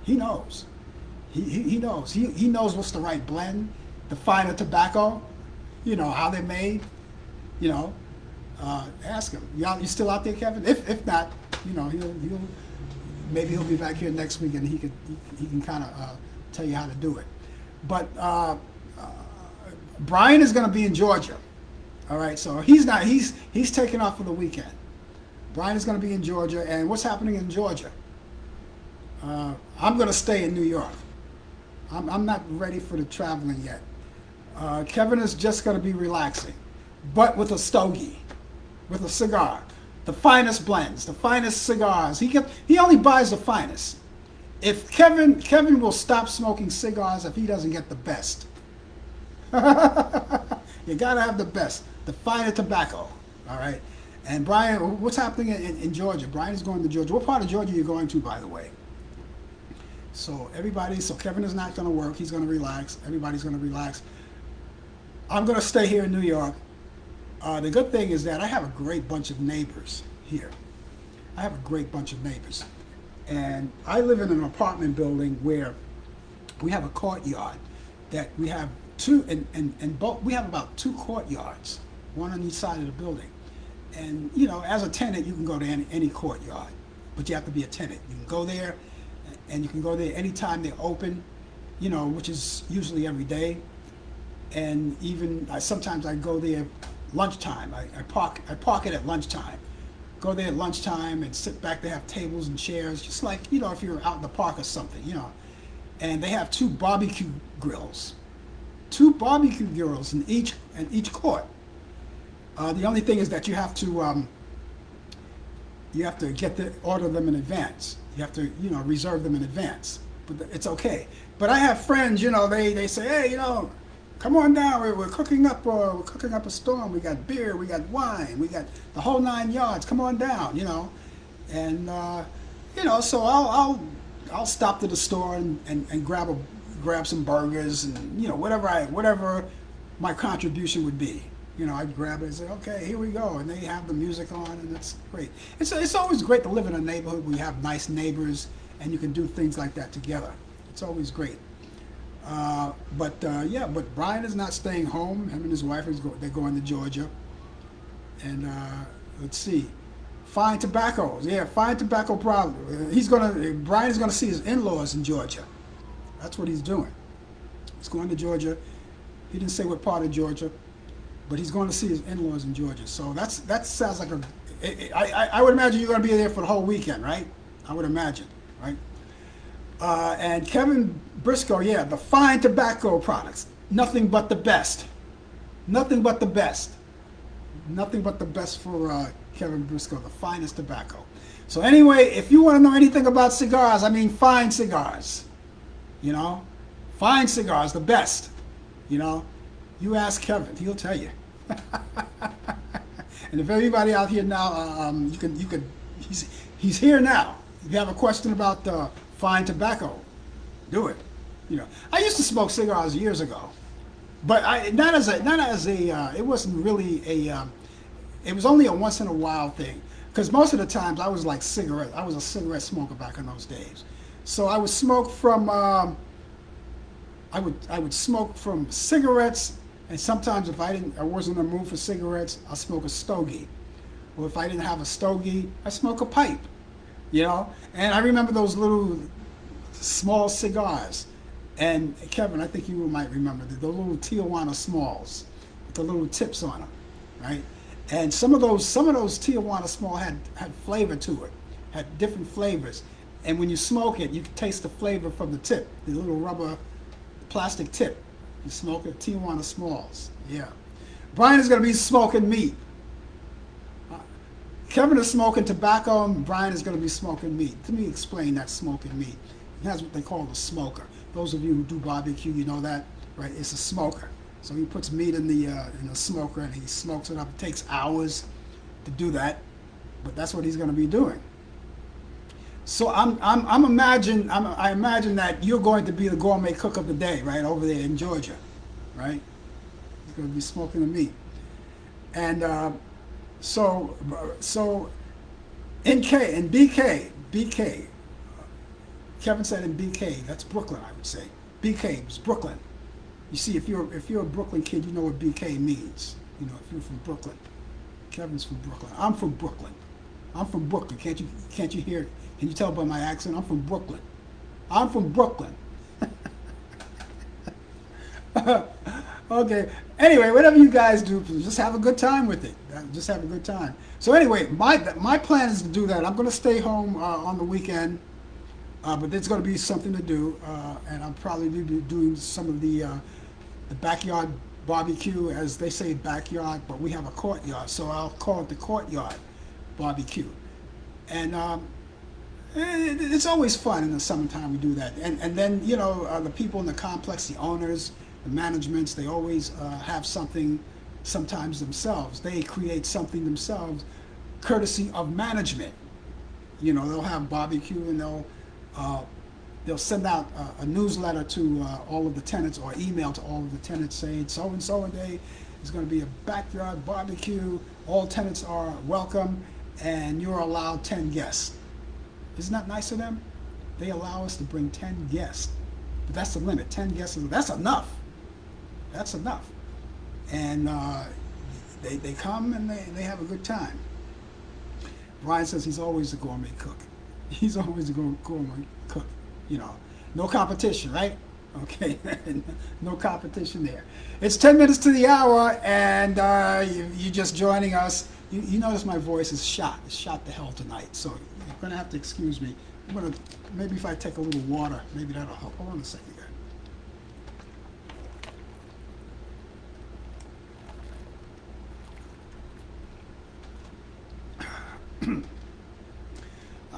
He knows. He knows. He knows what's the right blend, the finer tobacco, you know, how they're made, you know. Ask him. You still out there, Kevin? If not, you know, maybe he'll be back here next week and he can kind of tell you how to do it. But Brian is going to be in Georgia. All right, so he's taking off for the weekend. Brian is going to be in Georgia, and what's happening in Georgia? I'm going to stay in New York. I'm not ready for the traveling yet. Kevin is just going to be relaxing, but with a stogie, with a cigar, the finest blends, the finest cigars. He only buys the finest. If Kevin will stop smoking cigars if he doesn't get the best. You gotta have the best, the finer tobacco. All right. And Brian, what's happening in Georgia? Brian is going to Georgia. What part of Georgia are you going to, by the way? So Kevin is not going to work. He's going to relax. Everybody's going to relax. I'm going to stay here in New York. The good thing is that I have a great bunch of neighbors here. I have a great bunch of neighbors. And I live in an apartment building where we have a courtyard that we have we have about 2 courtyards, one on each side of the building. And, as a tenant, you can go to any courtyard, but you have to be a tenant. You can go there, and you can go there anytime they're open, which is usually every day. And even sometimes I go there lunchtime. I park it at lunchtime. Go there at lunchtime and sit back. They have tables and chairs, just like, if you're out in the park or something, And they have 2 barbecue grills. 2 barbecue grills in each court. The only thing is that you have to order them in advance. You have to, reserve them in advance. But it's okay. But I have friends, they say, hey, come on down. We're cooking up a storm. We got beer. We got wine. We got the whole 9 yards. Come on down, And so I'll stop to the store and grab some burgers and whatever my contribution would be. I'd grab it and say, okay, here we go. And they have the music on, and that's great. It's always great to live in a neighborhood where you have nice neighbors and you can do things like that together. It's always great. But Brian is not staying home. Him and his wife, they're going to Georgia. And let's see. Fine tobaccos. Yeah, fine tobacco problem. Brian is going to see his in-laws in Georgia. That's what he's doing. He's going to Georgia. He didn't say what part of Georgia, but he's going to see his in-laws in Georgia. So that sounds like I would imagine you're going to be there for the whole weekend, right? I would imagine, right? And Kevin Briscoe, yeah, the fine tobacco products. Nothing but the best. Nothing but the best. Nothing but the best for Kevin Briscoe, the finest tobacco. So anyway, if you want to know anything about cigars, I mean fine cigars. Fine cigars, the best. You ask Kevin, he'll tell you. And if everybody out here now, he's here now. If you have a question about fine tobacco, do it. I used to smoke cigars years ago, but it wasn't really it was only a once in a while thing, because most of the times I was a cigarette smoker back in those days. So I would smoke from I would smoke from cigarettes, and sometimes if I wasn't in the mood for cigarettes, I'd smoke a stogie. Or if I didn't have a stogie, I smoke a pipe. And I remember those little small cigars. And Kevin, I think you might remember the little Tijuana Smalls with the little tips on them, right? And some of those Tijuana Small had flavor to it, had different flavors. And when you smoke it, you can taste the flavor from the tip, the little rubber plastic tip. You smoke it, Tijuana Smalls. Yeah. Brian is going to be smoking meat. Kevin is smoking tobacco, and Brian is going to be smoking meat. Let me explain that smoking meat. That's what they call a smoker. Those of you who do barbecue, you know that, right? It's a smoker. So he puts meat in the smoker and he smokes it up. It takes hours to do that, but that's what he's going to be doing. So I imagine that you're going to be the gourmet cook of the day, right, over there in Georgia, right? He's going to be smoking the meat, and so in BK. Kevin said in BK. That's Brooklyn, I would say. BK is Brooklyn. You see, if you're a Brooklyn kid, you know what BK means. If you're from Brooklyn. Kevin's from Brooklyn. I'm from Brooklyn. Can't you hear? Can you tell by my accent? I'm from Brooklyn. Okay. Anyway, whatever you guys do, just have a good time with it. Just have a good time. So anyway, my plan is to do that. I'm going to stay home on the weekend. But there's going to be something to do, and I'll probably be doing some of the backyard barbecue, as they say backyard, but we have a courtyard, so I'll call it the courtyard barbecue. And it's always fun in the summertime we do that. And then, you know, the people in the complex, the owners, the managements, they always have something sometimes themselves. They create something themselves courtesy of management. You know, they'll have barbecue and they'll send out a newsletter to all of the tenants, or email to all of the tenants saying so and so a day is going to be a backyard barbecue. All tenants are welcome and you're allowed 10 guests. Isn't that nice of them? They allow us to bring 10 guests. But that's the limit. 10 guests, that's enough. That's enough. And they come and they have a good time. Brian says he's always a gourmet cook. He's always a gourmet cook. You know, no competition, right? Okay, no competition there. It's 10 minutes to the hour, and you're just joining us. You notice my voice is shot. It's shot to hell tonight, so you're going to have to excuse me. Maybe if I take a little water, maybe that'll help. Hold on a second, guys.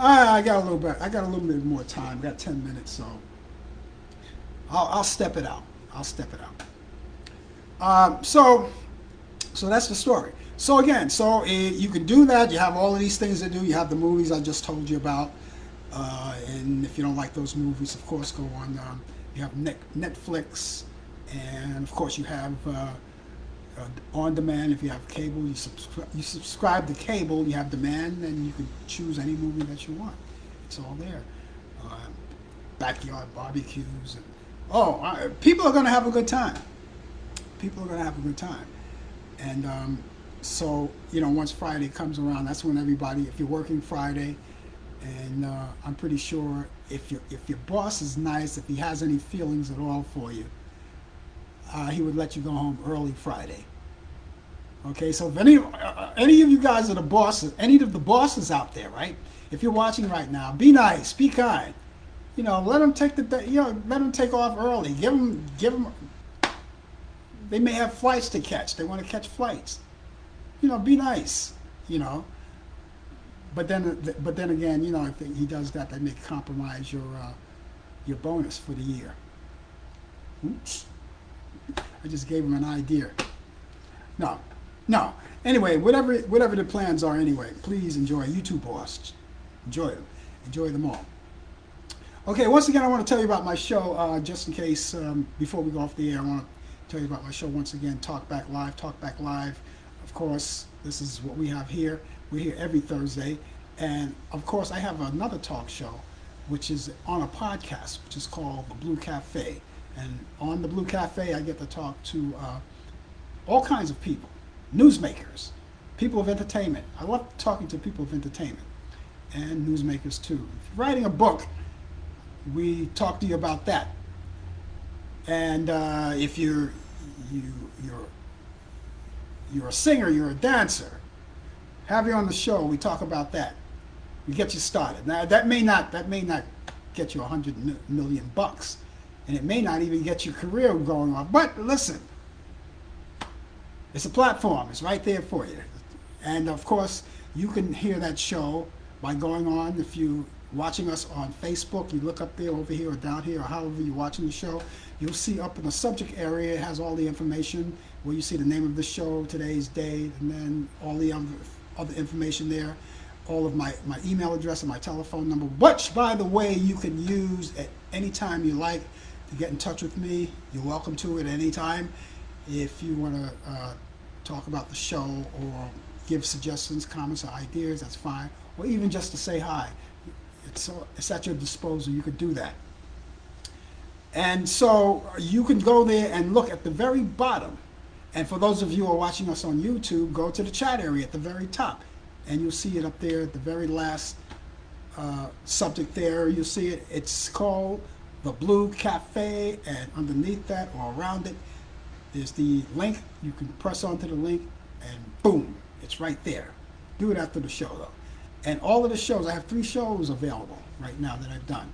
I got a little bit. I got a little bit more time. I got 10 minutes, so I'll step it out. I'll step it out. So that's the story. So again, you can do that. You have all of these things to do. You have the movies I just told you about, and if you don't like those movies, of course, go on. You have Netflix, and of course you have on demand. If you have cable, you subscribe to cable. You have demand, and you can choose any movie that you want. It's all there. Backyard barbecues, and people are going to have a good time. People are going to have a good time, and so you know, once Friday comes around, that's when everybody. If you're working Friday, and I'm pretty sure if your boss is nice, if he has any feelings at all for you, he would let you go home early Friday. Okay, so if any of you guys are the bosses, any of the bosses out there, right? If you're watching right now, be nice, be kind. You know, let them take let them take off early. Give them. They may have flights to catch. They want to catch flights. You know, be nice. You know. But then again, you know, if he does that, that may compromise your bonus for the year. Oops. I just gave him an idea. No. Anyway, whatever the plans are, anyway, please enjoy. You too, boss. Enjoy them. Enjoy them all. Okay, once again, I want to tell you about my show, just in case, before we go off the air, I want to tell you about my show once again, Talk Back Live. Talk Back Live, of course, this is what we have here. We're here every Thursday. And, of course, I have another talk show, which is on a podcast, which is called The Blue Cafe. And on The Blue Cafe, I get to talk to all kinds of people, newsmakers, people of entertainment. I love talking to people of entertainment and newsmakers, too. If you're writing a book, we talk to you about that. And if you're a singer, you're a dancer, have you on the show, we talk about that. We get you started. Now that may not get you $100 million, and it may not even get your career going on. But listen, it's a platform. It's right there for you. And of course, you can hear that show by going on. If you watching us on Facebook, you look up there, over here, or down here, or however you're watching the show, you'll see up in the subject area, it has all the information where you see the name of the show, today's date, and then all the other information there, all of my email address and my telephone number, which, by the way, you can use at any time you like to get in touch with me. You're welcome to it at any time. If you want to talk about the show or give suggestions, comments, or ideas, that's fine. Or even just to say hi. It's at your disposal. You could do that. And so you can go there and look at the very bottom. And for those of you who are watching us on YouTube, go to the chat area at the very top. And you'll see it up there at the very last subject there. You'll see it. It's called The Blue Cafe. And underneath that or around it, there's the link. You can press onto the link and boom, it's right there. Do it after the show, though. And all of the shows, I have 3 shows available right now that I've done.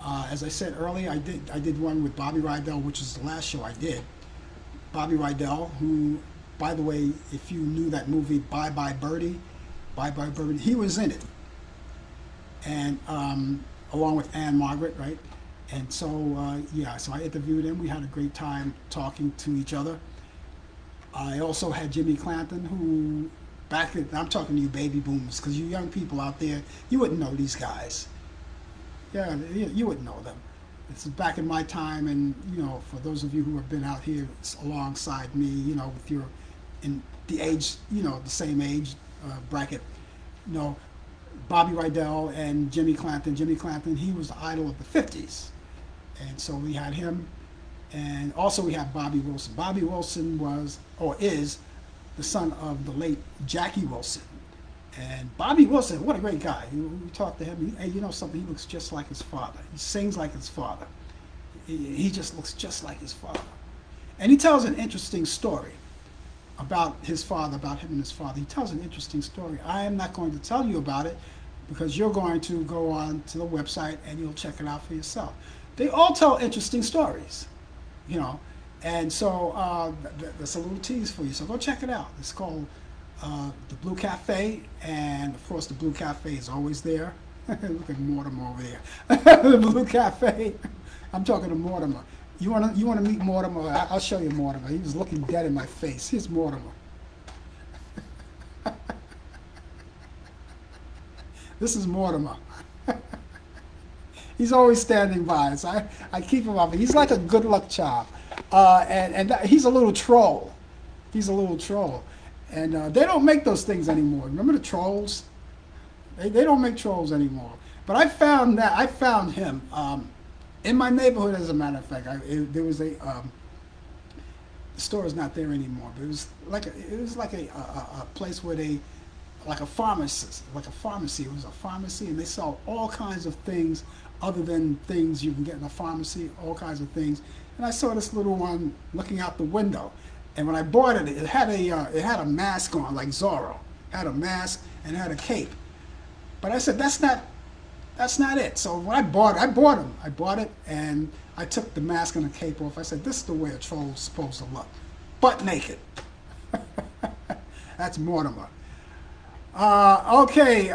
As I said earlier, I did one with Bobby Rydell, which is the last show I did. Bobby Rydell, who, by the way, if you knew that movie Bye Bye Birdie, he was in it, and along with Anne Margaret, right? And so yeah, so I interviewed him. We had a great time talking to each other. I also had Jimmy Clanton, who I'm talking to you baby boomers, because you young people out there, you wouldn't know these guys. Yeah, you wouldn't know them. It's back in my time, and you know, for those of you who have been out here alongside me, you know, with your in the age, you know, the same age bracket, you know, Bobby Rydell and Jimmy Clanton. Jimmy Clanton, he was the idol of the 50s, and so we had him, and also we have Bobby Wilson. Bobby Wilson was, or is, the son of the late Jackie Wilson. And Bobby Wilson, what a great guy. We talked to him. Hey, you know something? He looks just like his father. He sings like his father. He just looks just like his father. And he tells an interesting story about his father, about him and his father. He tells an interesting story. I am not going to tell you about it because you're going to go on to the website and you'll check it out for yourself. They all tell interesting stories, you know. And so that's a little tease for you. So go check it out. It's called the Blue Cafe, and of course the Blue Cafe is always there. Look at Mortimer over there. The Blue Cafe. I'm talking to Mortimer. You wanna meet Mortimer? I'll show you Mortimer. He was looking dead in my face. Here's Mortimer. This is Mortimer. He's always standing by, so I keep him up. He's like a good luck charm, and he's a little troll. He's a little troll. And they don't make those things anymore. Remember the trolls? They don't make trolls anymore. But I found him in my neighborhood, as a matter of fact. There was the store is not there anymore, but it was like a place where they, like a pharmacy. It was a pharmacy, and they sell all kinds of things other than things you can get in a pharmacy, all kinds of things. And I saw this little one looking out the window. And when I bought it, it had a mask on, like Zorro. It had a mask and it had a cape. But I said, that's not it. So when I bought it, and I took the mask and the cape off. I said, this is the way a troll's supposed to look. Butt naked. That's Mortimer. Okay.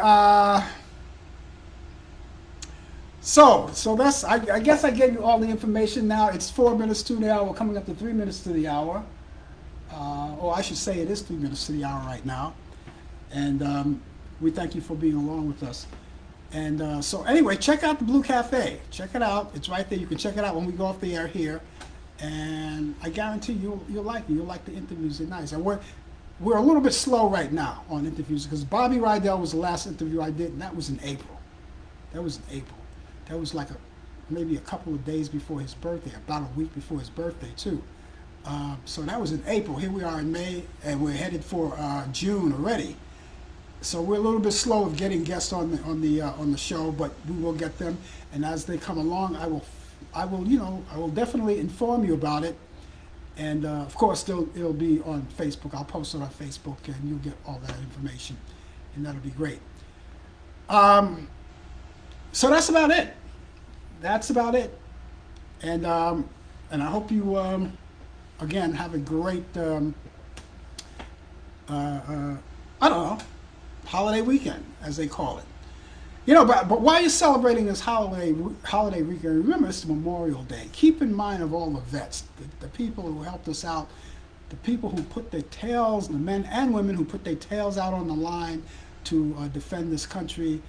So that's, I guess I gave you all the information now. It's 4 minutes to the hour, coming up to 3 minutes to the hour. Or I should say it is 3 minutes to the hour right now. And we thank you for being along with us. And so anyway, check out the Blue Cafe. Check it out. It's right there. You can check it out when we go off the air here. And I guarantee you'll like it. You'll like the interviews. They're nice. And we're a little bit slow right now on interviews because Bobby Rydell was the last interview I did, and that was in April. That was like maybe a couple of days before his birthday, about a week before his birthday too. So that was in April. Here we are in May, and we're headed for June already. So we're a little bit slow of getting guests on the show, but we will get them. And as they come along, I will definitely inform you about it. And of course, it'll be on Facebook. I'll post it on Facebook, and you'll get all that information, and that'll be great. So that's about it. And I hope you. Again, have a great, I don't know, holiday weekend, as they call it. You know, but while you're celebrating this holiday weekend, remember it's Memorial Day. Keep in mind of all the vets, the people who helped us out, the people who put their tails, the men and women who put their tails out on the line to defend this country,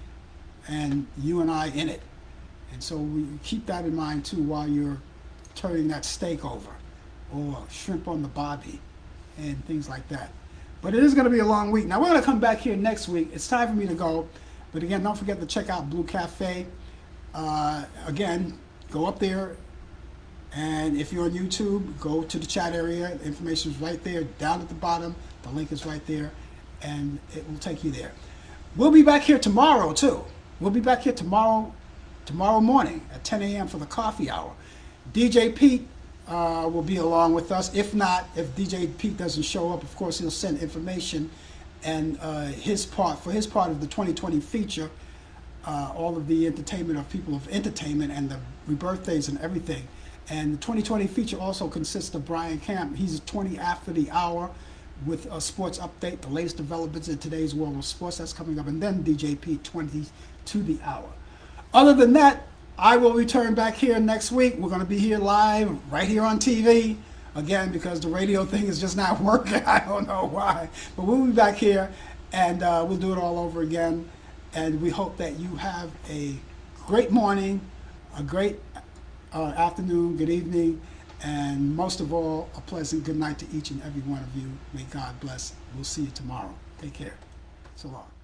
and you and I in it. And so we keep that in mind, too, while you're turning that steak over, or shrimp on the barbie, and things like that. But it is going to be a long week. Now, we're going to come back here next week. It's time for me to go. But again, don't forget to check out Blue Cafe. Again, go up there, and if you're on YouTube, go to the chat area. The information is right there, down at the bottom. The link is right there, and it will take you there. We'll be back here tomorrow, too. We'll be back here tomorrow morning at 10 a.m. for the coffee hour. DJ Pete will be along with us. If not, if DJ Pete doesn't show up, of course he'll send information and his part of the 2020 feature all of the entertainment of people of entertainment and the birthdays and everything. And the 2020 feature also consists of Brian Camp. He's 20 after the hour with a sports update, the latest developments in today's world of sports. That's coming up. And then DJP 20 to the hour. Other than that, I will return back here next week. We're going to be here live right here on TV. Again, because the radio thing is just not working. I don't know why. But we'll be back here and we'll do it all over again. And we hope that you have a great morning, a great afternoon, good evening, and most of all, a pleasant good night to each and every one of you. May God bless. We'll see you tomorrow. Take care. So long.